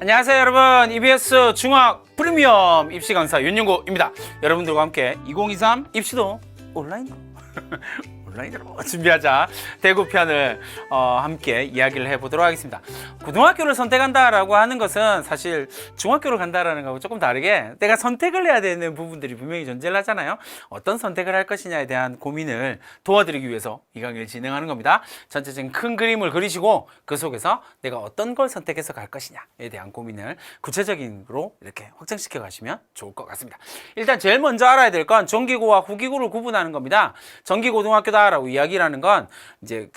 안녕하세요 여러분, EBS 중학 프리미엄 입시 강사 윤영구입니다. 여러분들과 함께 2023 입시도 온라인으로 온라인으로 준비하자 대구편을 함께 이야기를 해보도록 하겠습니다. 고등학교를 선택한다라고 하는 것은 사실 중학교를 간다라는 거하고 조금 다르게 내가 선택을 해야 되는 부분들이 분명히 존재를 하잖아요. 어떤 선택을 할 것이냐에 대한 고민을 도와드리기 위해서 이 강의를 진행하는 겁니다. 전체적인 큰 그림을 그리시고 그 속에서 내가 어떤 걸 선택해서 갈 것이냐에 대한 고민을 구체적으로 이렇게 확장시켜 가시면 좋을 것 같습니다. 일단 제일 먼저 알아야 될 건 정기고와 후기고를 구분하는 겁니다. 정기고등학교다라고 이야기라는 건 이제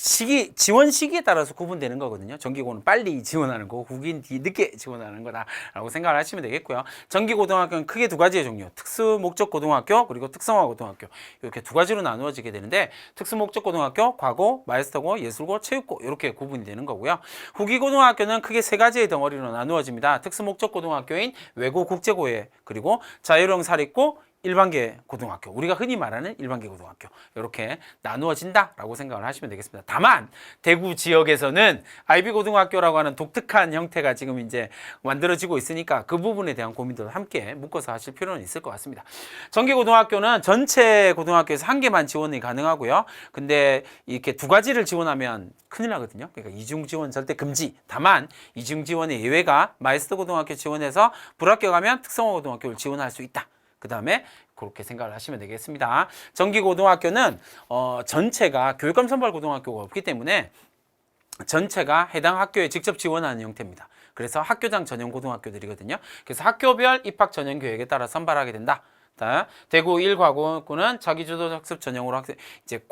지원 시기에 따라서 구분되는 거거든요. 정기고는 빨리 지원하는 거고 후기는 늦게 지원하는 거다라고 생각을 하시면 되겠고요. 정기고등학교는 크게 두 가지의 종류, 특수목적고등학교 그리고 특성화고등학교 이렇게 두 가지로 나누어지게 되는데 특수목적고등학교, 과고, 마이스터고, 예술고, 체육고 이렇게 구분이 되는 거고요. 후기고등학교는 크게 세 가지의 덩어리로 나누어집니다. 특수목적고등학교인 외고 국제고에 그리고 자율형 사립고 일반계 고등학교, 우리가 흔히 말하는 일반계 고등학교 이렇게 나누어진다라고 생각을 하시면 되겠습니다. 다만 대구 지역에서는 아이비 고등학교라고 하는 독특한 형태가 지금 이제 만들어지고 있으니까 그 부분에 대한 고민도 함께 묶어서 하실 필요는 있을 것 같습니다. 정기고등학교는 전체 고등학교에서 한 개만 지원이 가능하고요. 근데 이렇게 두 가지를 지원하면 큰일 나거든요. 그러니까 이중 지원 절대 금지. 다만 이중 지원의 예외가 마이스터 고등학교 지원해서 불합격하면 특성화 고등학교를 지원할 수 있다. 그 다음에 그렇게 생각을 하시면 되겠습니다. 정기고등학교는 전체가 교육감 선발 고등학교가 없기 때문에 전체가 해당 학교에 직접 지원하는 형태입니다. 그래서 학교장 전용 고등학교들이거든요. 그래서 학교별 입학 전형 계획에 따라 선발하게 된다. 대구 1과고는 자기주도 학습 전형으로 이제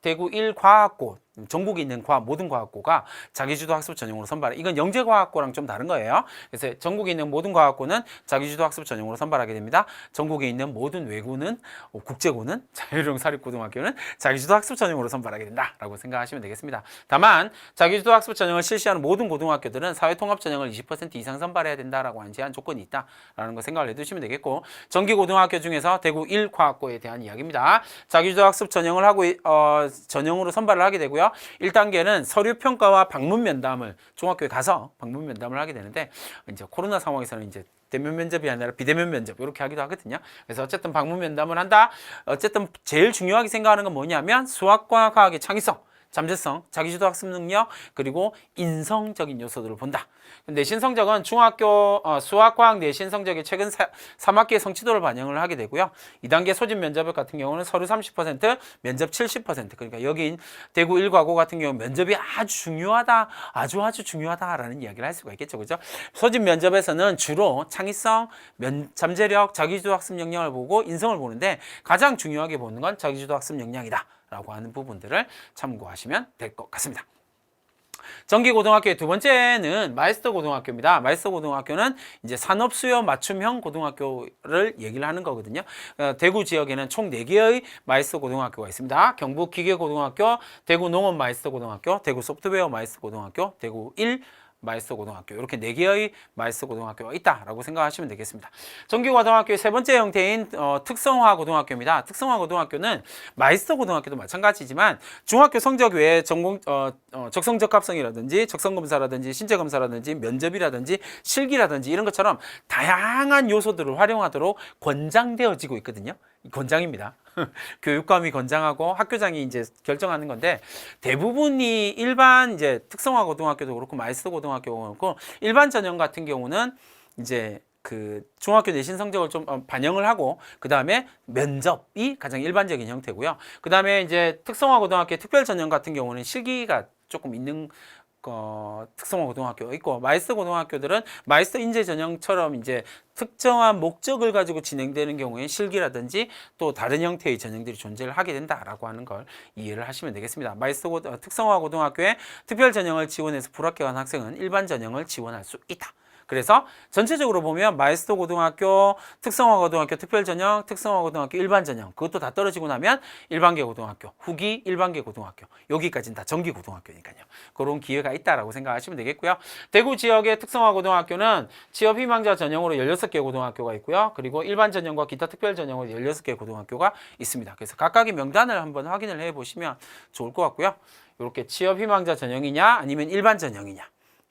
대구 1과학고 전국에 있는 모든 과학고가 자기주도 학습 전형으로 선발해. 이건 영재과학고랑 좀 다른 거예요. 그래서 전국에 있는 모든 과학고는 자기주도 학습 전형으로 선발하게 됩니다. 전국에 있는 모든 외고는 국제고는 자율형 사립고등학교는 자기주도 학습 전형으로 선발하게 된다라고 생각하시면 되겠습니다. 다만 자기주도 학습 전형을 실시하는 모든 고등학교들은 사회통합 전형을 20% 이상 선발해야 된다라고 하는 제한 조건이 있다라는 거 생각을 해두시면 되겠고, 정기고등학교 중에서 대구 1과학고에 대한 이야기입니다. 자기주도 학습 전형을 하고 전형으로 선발을 하게 되고요. 1단계는 서류 평가와 방문 면담을 중학교에 가서 방문 면담을 하게 되는데, 이제 코로나 상황에서는 이제 대면 면접이 아니라 비대면 면접 이렇게 하기도 하거든요. 그래서 어쨌든 방문 면담을 한다. 어쨌든 제일 중요하게 생각하는 건 뭐냐면 수학과 과학의 창의성, 잠재성, 자기주도 학습 능력, 그리고 인성적인 요소들을 본다. 내신 성적은 중학교 수학과학 내신 성적의 최근 3학기의 성취도를 반영을 하게 되고요. 2단계 소집 면접 같은 경우는 서류 30%, 면접 70%. 그러니까 여기인 대구 1과고 같은 경우는 면접이 아주 중요하다, 아주 중요하다라는 이야기를 할 수가 있겠죠, 그죠? 소집 면접에서는 주로 창의성, 잠재력, 자기주도 학습 역량을 보고 인성을 보는데 가장 중요하게 보는 건 자기주도 학습 역량이다. 라고 하는 부분들을 참고하시면 될 것 같습니다. 정기고등학교의 두 번째는 마이스터 고등학교입니다. 마이스터 고등학교는 이제 산업수요 맞춤형 고등학교를 얘기를 하는 거거든요. 대구 지역에는 총 4개의 마이스터 고등학교가 있습니다. 경북기계고등학교, 대구 농업 마이스터 고등학교, 대구 소프트웨어 마이스터 고등학교, 대구 1 마이스터 고등학교, 이렇게 4개의 마이스터 고등학교가 있다라고 생각하시면 되겠습니다. 정기고등학교의 세 번째 형태인 특성화 고등학교입니다. 특성화 고등학교는 마이스터 고등학교도 마찬가지지만 중학교 성적 외에 적성적합성이라든지 적성검사라든지 신체검사라든지 면접이라든지 실기라든지 이런 것처럼 다양한 요소들을 활용하도록 권장되어지고 있거든요. 권장입니다. 교육감이 권장하고 학교장이 이제 결정하는 건데, 대부분이 일반 이제 특성화 고등학교도 그렇고 마이스터 고등학교도 그렇고 일반 전형 같은 경우는 이제 그 중학교 내신 성적을 좀 반영을 하고 그 다음에 면접이 가장 일반적인 형태고요. 그 다음에 이제 특성화 고등학교 특별 전형 같은 경우는 실기가 조금 있는 특성화 고등학교가 있고, 마이스터 고등학교들은 마이스터 인재 전형처럼 이제 특정한 목적을 가지고 진행되는 경우에 실기라든지 또 다른 형태의 전형들이 존재를 하게 된다라고 하는 걸 이해를 하시면 되겠습니다. 특성화 고등학교에 특별 전형을 지원해서 불합격한 학생은 일반 전형을 지원할 수 있다. 그래서 전체적으로 보면 마이스터 고등학교, 특성화 고등학교 특별 전형, 특성화 고등학교 일반 전형, 그것도 다 떨어지고 나면 일반계 고등학교, 후기 일반계 고등학교, 여기까지는 다 정기 고등학교니까요. 그런 기회가 있다라고 생각하시면 되겠고요. 대구 지역의 특성화 고등학교는 취업 희망자 전형으로 16개 고등학교가 있고요. 그리고 일반 전형과 기타 특별 전형으로 16개 고등학교가 있습니다. 그래서 각각의 명단을 한번 확인을 해 보시면 좋을 것 같고요. 이렇게 취업 희망자 전형이냐 아니면 일반 전형이냐,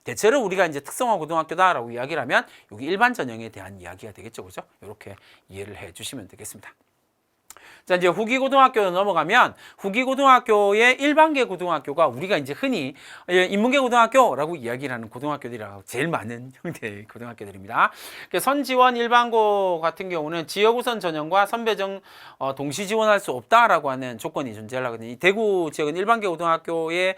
대체로 우리가 이제 특성화 고등학교다라고 이야기를 하면 여기 일반 전형에 대한 이야기가 되겠죠, 그죠? 이렇게 이해를 해주시면 되겠습니다. 자, 이제 후기고등학교 넘어가면 후기고등학교의 일반계 고등학교가 우리가 이제 흔히 인문계 고등학교라고 이야기를 하는 고등학교들이라고 제일 많은 형태의 고등학교들입니다. 선지원 일반고 같은 경우는 지역우선 전형과 선배정 동시 지원할 수 없다라고 하는 조건이 존재하거든요. 이 대구 지역은 일반계 고등학교의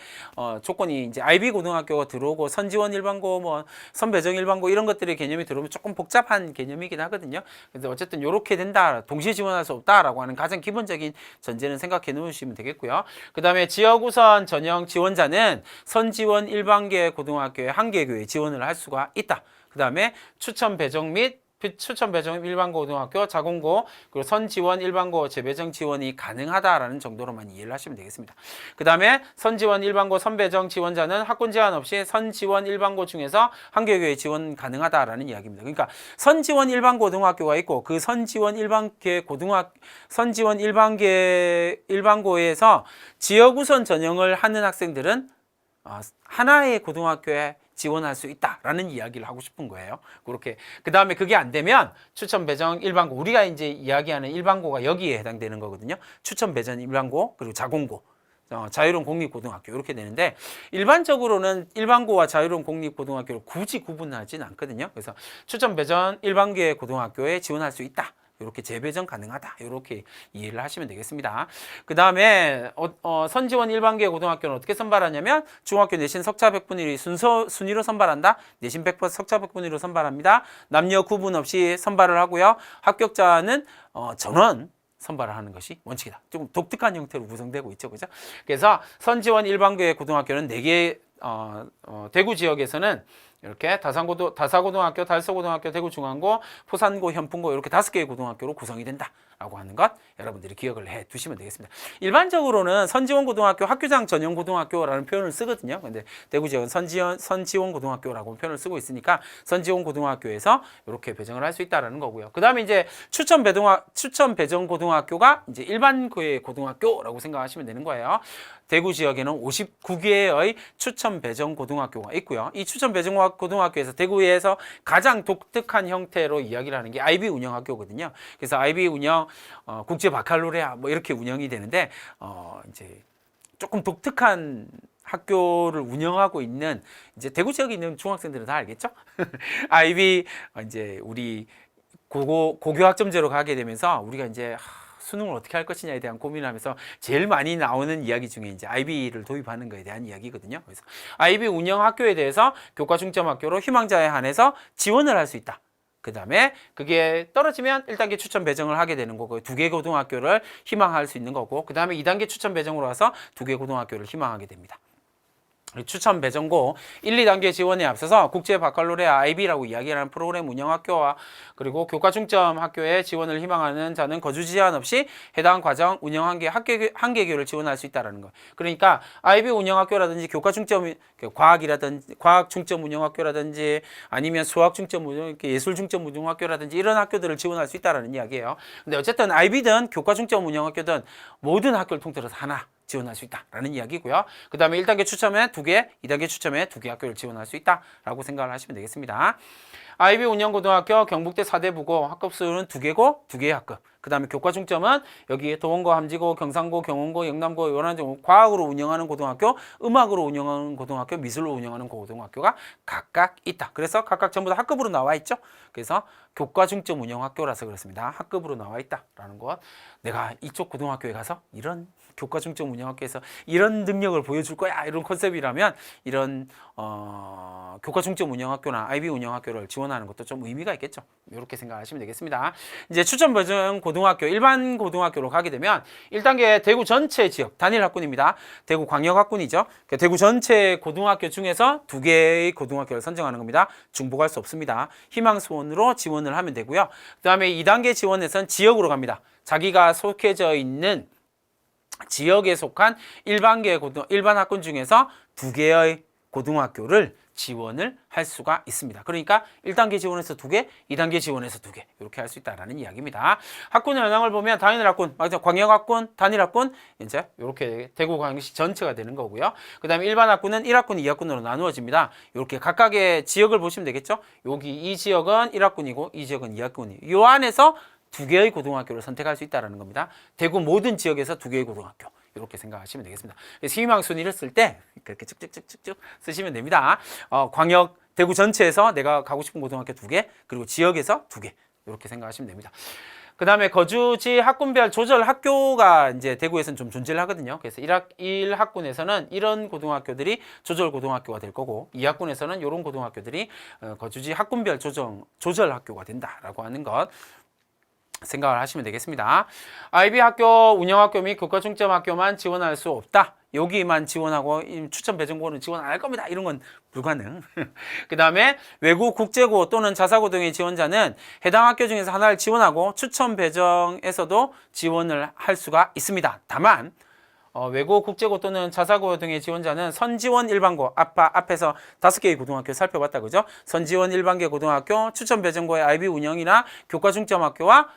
조건이 이제 IB 고등학교가 들어오고 선지원 일반고, 뭐 선배정 일반고 이런 것들의 개념이 들어오면 조금 복잡한 개념이긴 하거든요. 그래서 어쨌든 이렇게 된다, 동시 지원할 수 없다라고 하는 가장 기본적인 전제는 생각해 놓으시면 되겠고요. 그 다음에 지역우선 전형 지원자는 선지원 일반계 고등학교의 한 개 교회에 지원을 할 수가 있다. 그 다음에 추천 배정 및 추천 배정 일반고 고등학교 자공고 그리고 선지원 일반고 재배정 지원이 가능하다라는 정도로만 이해를 하시면 되겠습니다. 그 다음에 선지원 일반고 선배정 지원자는 학군 제한 없이 선지원 일반고 중에서 한 개 교회 지원 가능하다라는 이야기입니다. 그러니까 선지원 일반고 고등학교가 있고 그 선지원 일반계 일반고에서 지역 우선 전형을 하는 학생들은 하나의 고등학교에 지원할 수 있다라는 이야기를 하고 싶은 거예요. 그렇게 그 다음에 그게 안 되면 추천 배정 일반고, 우리가 이제 이야기하는 일반고가 여기에 해당되는 거거든요. 추천 배정 일반고 그리고 자공고, 자유로운 공립고등학교 이렇게 되는데 일반적으로는 일반고와 자유로운 공립고등학교를 굳이 구분하진 않거든요. 그래서 추천 배정 일반계 고등학교에 지원할 수 있다. 이렇게 재배정 가능하다. 이렇게 이해를 하시면 되겠습니다. 그 다음에 선지원 일반계 고등학교는 어떻게 선발하냐면 중학교 내신 석차 100분위 순위로 선발한다. 내신 100% 석차 100분위로 선발합니다. 남녀 구분 없이 선발을 하고요. 합격자는 전원 선발을 하는 것이 원칙이다. 조금 독특한 형태로 구성되고 있죠, 그죠? 그래서 선지원 일반계 고등학교는 4개 대구 지역에서는 이렇게 다사고등학교, 달서고등학교, 대구중앙고, 포산고, 현풍고 이렇게 5개의 고등학교로 구성이 된다라고 하는 것 여러분들이 기억을 해 두시면 되겠습니다. 일반적으로는 선지원 고등학교, 학교장 전용 고등학교라는 표현을 쓰거든요. 근데 대구 지역은 선지원 고등학교라고 표현을 쓰고 있으니까 선지원 고등학교에서 이렇게 배정을 할 수 있다라는 거고요. 그 다음에 이제 추천 배정 고등학교가 이제 일반고의 고등학교라고 생각하시면 되는 거예요. 대구 지역에는 59개의 추천 배정 고등학교가 있고요. 이 추천 배정 고등학교에서 대구에서 가장 독특한 형태로 이야기를 하는 게 IB 운영학교거든요. 그래서 IB 운영 국제 바칼로레아 뭐 이렇게 운영이 되는데 이제 조금 독특한 학교를 운영하고 있는 이제 대구 지역에 있는 중학생들은 다 알겠죠? IB 이제 우리 고교 학점제로 가게 되면서 우리가 이제 수능을 어떻게 할 것이냐에 대한 고민을 하면서 제일 많이 나오는 이야기 중에 이제 IB를 도입하는 것에 대한 이야기거든요. 그래서 IB 운영 학교에 대해서 교과 중점 학교로 희망자에 한해서 지원을 할 수 있다. 그 다음에 그게 떨어지면 1단계 추천 배정을 하게 되는 거고 2개 고등학교를 희망할 수 있는 거고 그 다음에 2단계 추천 배정으로 와서 2개 고등학교를 희망하게 됩니다. 추천 배정고 1, 2단계 지원에 앞서서 국제 바칼로레아 IB라고 이야기하는 프로그램 운영 학교와 그리고 교과 중점 학교에 지원을 희망하는 자는 거주 제한 없이 해당 과정 운영 한 개교를 지원할 수 있다는 거예요. 그러니까 IB 운영 학교라든지 교과 중점 과학이라든지 과학 중점 운영 학교라든지 아니면 수학 중점 운영 예술 중점 운영 학교라든지 이런 학교들을 지원할 수 있다는 이야기예요. 근데 어쨌든 IB든 교과 중점 운영 학교든 모든 학교를 통틀어서 하나 지원할 수 있다라는 이야기고요. 그 다음에 1단계 추첨에 2개, 2단계 추첨에 2개 학교를 지원할 수 있다라고 생각을 하시면 되겠습니다. IB 운영고등학교 경북대 4대부고 학급수는 2개고 2개의 학급. 그 다음에 교과 중점은 여기 도원고, 함지고, 경상고, 경원고, 영남고, 요란고 과학으로 운영하는 고등학교, 음악으로 운영하는 고등학교, 미술로 운영하는 고등학교가 각각 있다. 그래서 각각 전부 다 학급으로 나와 있죠. 그래서 교과 중점 운영학교라서 그렇습니다. 학급으로 나와 있다라는 것. 내가 이쪽 고등학교에 가서 이런 교과 중점 운영학교에서 이런 능력을 보여줄 거야 이런 컨셉이라면 이런 교과 중점 운영학교나 IB 운영학교를 지원하는 것도 좀 의미가 있겠죠. 이렇게 생각하시면 되겠습니다. 이제 추천 배정 고등학교 일반 고등학교로 가게 되면 1단계 대구 전체 지역 단일 학군입니다. 대구 광역 학군이죠. 대구 전체 고등학교 중에서 2개의 고등학교를 선정하는 겁니다. 중복할 수 없습니다. 희망수원으로 지원을 하면 되고요. 그 다음에 2단계 지원에서는 지역으로 갑니다. 자기가 속해져 있는 지역에 속한 일반 학군 중에서 2개의 고등학교를 지원을 할 수가 있습니다. 그러니까 1단계 지원에서 2개, 2단계 지원에서 2개 이렇게 할 수 있다라는 이야기입니다. 학군 현황을 보면 단일 학군, 광역 학군, 단일 학군 이제 이렇게 대구 광역시 전체가 되는 거고요. 그다음에 일반 학군은 1학군, 2학군으로 나누어집니다. 이렇게 각각의 지역을 보시면 되겠죠. 여기 이 지역은 1학군이고 이 지역은 2학군이에요. 이 안에서 2개의 고등학교를 선택할 수 있다는 겁니다. 대구 모든 지역에서 2개의 고등학교. 이렇게 생각하시면 되겠습니다. 희망 순위를 쓸 때 그렇게 쭉쭉쭉쭉 쓰시면 됩니다. 광역 대구 전체에서 내가 가고 싶은 고등학교 2개, 그리고 지역에서 2개 이렇게 생각하시면 됩니다. 그 다음에 거주지 학군별 조절 학교가 이제 대구에서는 좀 존재를 하거든요. 그래서 1학군에서는 이런 고등학교들이 조절 고등학교가 될 거고 2학군에서는 이런 고등학교들이 거주지 학군별 조절 학교가 된다라고 하는 것 생각을 하시면 되겠습니다. IB 학교, 운영학교 및 국가중점학교만 지원할 수 없다. 여기만 지원하고 추천 배정고는 지원 안 할 겁니다. 이런 건 불가능. 그 다음에 외국 국제고 또는 자사고 등의 지원자는 해당 학교 중에서 하나를 지원하고 추천 배정에서도 지원을 할 수가 있습니다. 다만 외고 국제고 또는 자사고 등의 지원자는 선지원 일반고 앞에서 5개의 고등학교 살펴봤다 그죠? 선지원 일반계 고등학교 추천 배정고의 IB 운영이나 교과중점학교와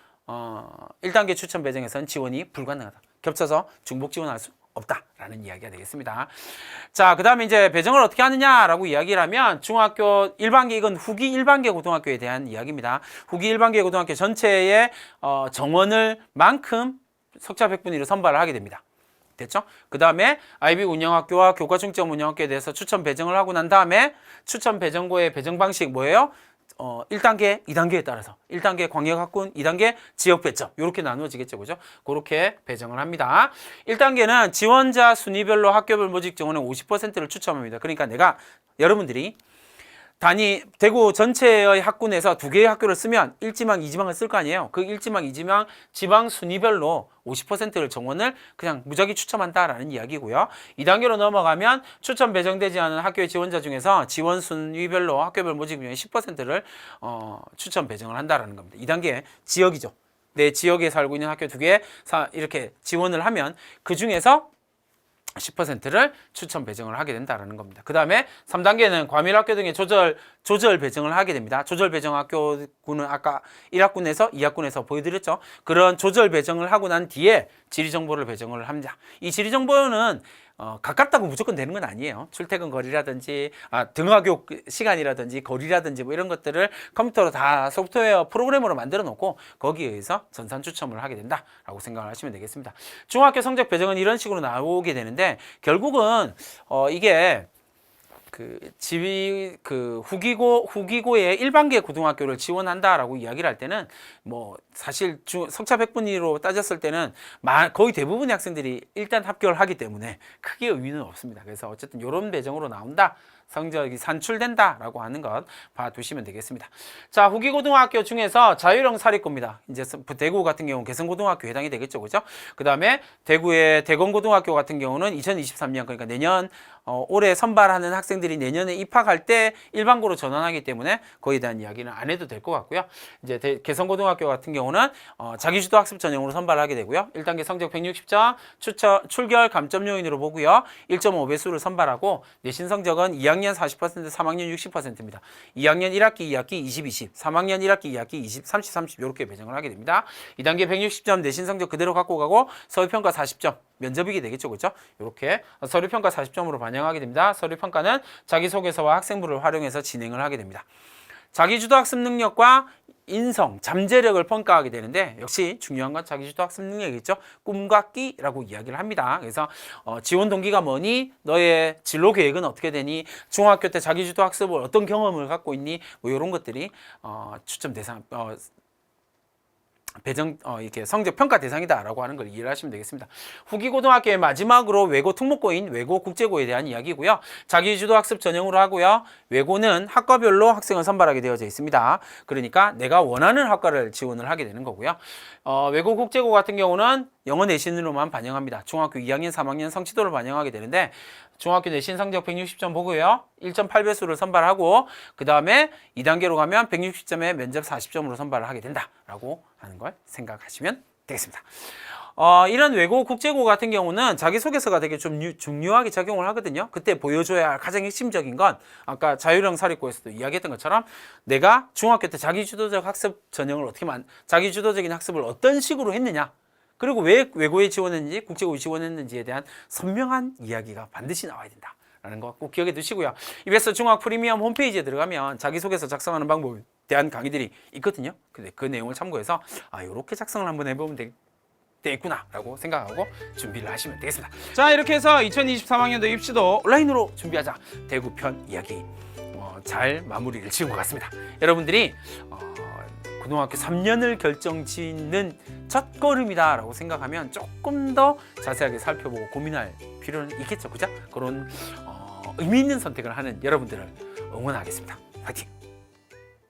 1단계 추천 배정에서는 지원이 불가능하다. 겹쳐서 중복 지원할 수 없다라는 이야기가 되겠습니다. 자, 그 다음에 이제 배정을 어떻게 하느냐라고 이야기를 하면 중학교 1반계, 이건 후기 1반계 고등학교에 대한 이야기입니다. 후기 1반계 고등학교 전체의 정원을 만큼 석차 100분위로 선발을 하게 됩니다. 됐죠? 그 다음에 IB 운영학교와 교과중점 운영학교에 대해서 추천 배정을 하고 난 다음에 추천 배정고의 배정 방식 뭐예요? 1단계, 2단계에 따라서 1단계 광역학군, 2단계 지역 배점 이렇게 나누어지겠죠. 그죠? 그렇게 배정을 합니다. 1단계는 지원자 순위별로 학교별 모집 정원의 50%를 추첨합니다. 그러니까 내가 여러분들이 대구 전체의 학군에서 2개의 학교를 쓰면 1지망, 2지망을 쓸 거 아니에요. 그 1지망, 2지망 지방 순위별로 50%를 정원을 그냥 무작위 추첨한다라는 이야기고요. 2단계로 넘어가면 추천 배정되지 않은 학교의 지원자 중에서 지원 순위별로 학교별 모집 중에 10%를 추천 배정을 한다라는 겁니다. 2단계 지역이죠. 내 지역에 살고 있는 학교 2개 이렇게 지원을 하면 그 중에서 10%를 추천 배정을 하게 된다는 겁니다. 그 다음에 3단계는 과밀학교 등의 조절 배정을 하게 됩니다. 조절 배정 학교군은 아까 1학군에서 2학군에서 보여드렸죠. 그런 조절 배정을 하고 난 뒤에 지리정보를 배정을 합니다. 이 지리정보는 가깝다고 무조건 되는 건 아니에요. 출퇴근 거리라든지 등하교 시간이라든지 거리라든지 뭐 이런 것들을 컴퓨터로 다 소프트웨어 프로그램으로 만들어 놓고 거기에 의해서 전산 추첨을 하게 된다라고 생각을 하시면 되겠습니다. 중학교 성적 배정은 이런 식으로 나오게 되는데 결국은 이게 후기고의 1반계 고등학교를 지원한다라고 이야기를 할 때는 뭐 사실 석차 100분위로 따졌을 때는 거의 대부분의 학생들이 일단 합격을 하기 때문에 크게 의미는 없습니다. 그래서 어쨌든 이런 배정으로 나온다. 성적이 산출된다라고 하는 것 봐두시면 되겠습니다. 자, 후기고등학교 중에서 자율형 사립고입니다. 이제 대구 같은 경우는 개성고등학교 해당이 되겠죠, 그죠? 그 다음에 대구의 대건고등학교 같은 경우는 2023년 그러니까 내년 올해 선발하는 학생들이 내년에 입학할 때 일반고로 전환하기 때문에 거기에 대한 이야기는 안 해도 될 것 같고요. 이제 개성고등학교 같은 경우는 자기주도 학습 전형으로 선발하게 되고요. 1단계 성적 160점, 출결 감점 요인으로 보고요. 1.5배수를 선발하고 내신 성적은 2학년 40%, 3학년 60%입니다. 2학년 1학기, 2학기 20, 20, 3학년 1학기, 2학기 20, 30, 30 이렇게 배정을 하게 됩니다. 2단계 160점 내신 성적 그대로 갖고 가고 서류평가 40점 면접이게 되겠죠, 그렇죠? 이렇게 서류평가 40점으로 반영하게 됩니다. 서류평가는 자기소개서와 학생부를 활용해서 진행을 하게 됩니다. 자기주도 학습 능력과 인성, 잠재력을 평가하게 되는데 역시 중요한 건 자기주도 학습 능력이겠죠. 꿈과 끼라고 이야기를 합니다. 그래서 지원 동기가 뭐니? 너의 진로 계획은 어떻게 되니? 중학교 때 자기주도 학습을 어떤 경험을 갖고 있니? 뭐 이런 것들이 추첨 대상 이렇게 성적 평가 대상이다라고 하는 걸 이해를 하시면 되겠습니다. 후기고등학교의 마지막으로 외고 특목고인 외고 국제고에 대한 이야기고요. 자기주도 학습 전형으로 하고요. 외고는 학과별로 학생을 선발하게 되어져 있습니다. 그러니까 내가 원하는 학과를 지원을 하게 되는 거고요. 외고 국제고 같은 경우는 영어 내신으로만 반영합니다. 중학교 2학년, 3학년 성취도를 반영하게 되는데 중학교 내신 성적 160점 보고요. 1.8배수를 선발하고 그 다음에 2단계로 가면 160점에 면접 40점으로 선발을 하게 된다라고 하는 걸 생각하시면 되겠습니다. 이런 외고 국제고 같은 경우는 자기소개서가 되게 좀 중요하게 작용을 하거든요. 그때 보여줘야 할 가장 핵심적인 건 아까 자유형 사립고에서도 이야기했던 것처럼 내가 중학교 때 자기주도적 학습 전형을 자기주도적인 학습을 어떤 식으로 했느냐, 그리고 왜 외고에 지원했는지 국제고에 지원했는지에 대한 선명한 이야기가 반드시 나와야 된다 라는 거 꼭 기억해 두시고요. EBS 중학 프리미엄 홈페이지에 들어가면 자기소개서 작성하는 방법에 대한 강의들이 있거든요. 근데 그 내용을 참고해서 이렇게 작성을 한번 해보면 되겠구나 라고 생각하고 준비를 하시면 되겠습니다. 자, 이렇게 해서 2023학년도 입시도 온라인으로 준비하자 대구편 이야기 잘 마무리를 지은 것 같습니다. 여러분들이 고등학교 3년을 결정짓는 첫걸음이다 라고 생각하면 조금 더 자세하게 살펴보고 고민할 필요는 있겠죠. 그죠? 그런 의미 있는 선택을 하는 여러분들을 응원하겠습니다. 파이팅!